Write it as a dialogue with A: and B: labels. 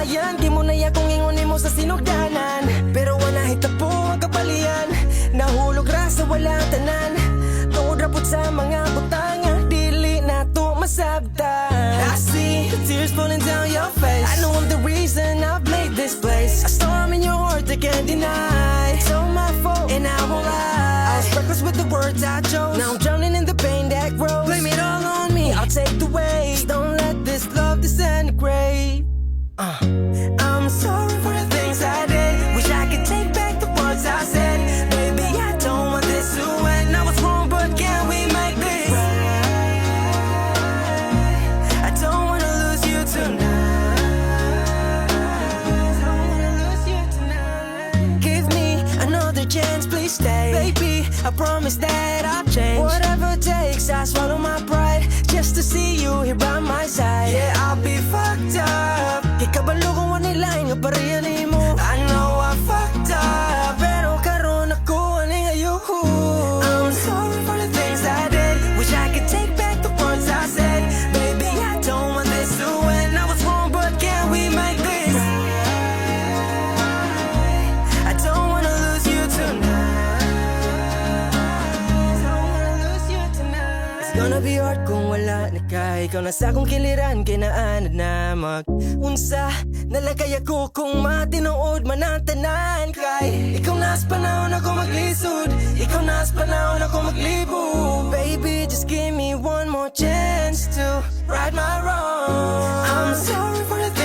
A: kabayan. Di mo na yakong ingunin mo sa sinugdanan, pero wala hita po ang kapalian. Nahulog ra sa wala tanan, tungod rapot sa mga butanga, dili na to masabtan. I see the tears falling down your face. I know I'm the reason I've made this place. A storm in your heart I can't deny. It's all my fault and I won't lie. I was reckless with the words I chose. Now I'm drowning in the pain that grows. Blame it all on me, I'll take the weight. Don't let this love disintegrate. I'm sorry for the things I did. Wish I could take back the words I said. Baby, I don't want this to end. I was wrong, but can we make this right? I don't wanna lose you tonight. I don't wanna lose you tonight. Give me another chance, please stay. Baby, I promise that I'll change. Whatever it takes, I swallow my pride just to see you here by my side. Yeah, I'll be fucked up. Ikabalo kung wanilain nga pariyan mo. I know I fucked up, pero karon ako ani ngayon. I'm sorry for the things I did. Wish I could take back the words I said. Baby, I don't want this to end. I was wrong, but can we make this right? I don't wanna lose you tonight. I don't wanna lose you tonight. It's gonna be hard kung wala na ka. Ikaw na sa akong kiliran, kinaanad na mag-unsa. Nalagay ako kung matinood man ang tanan. Kay ikaw na sa panahon ako maglisod, ikaw na sa panahon ako maglibo. Baby, just give me one more chance to right my wrong. I'm sorry for the things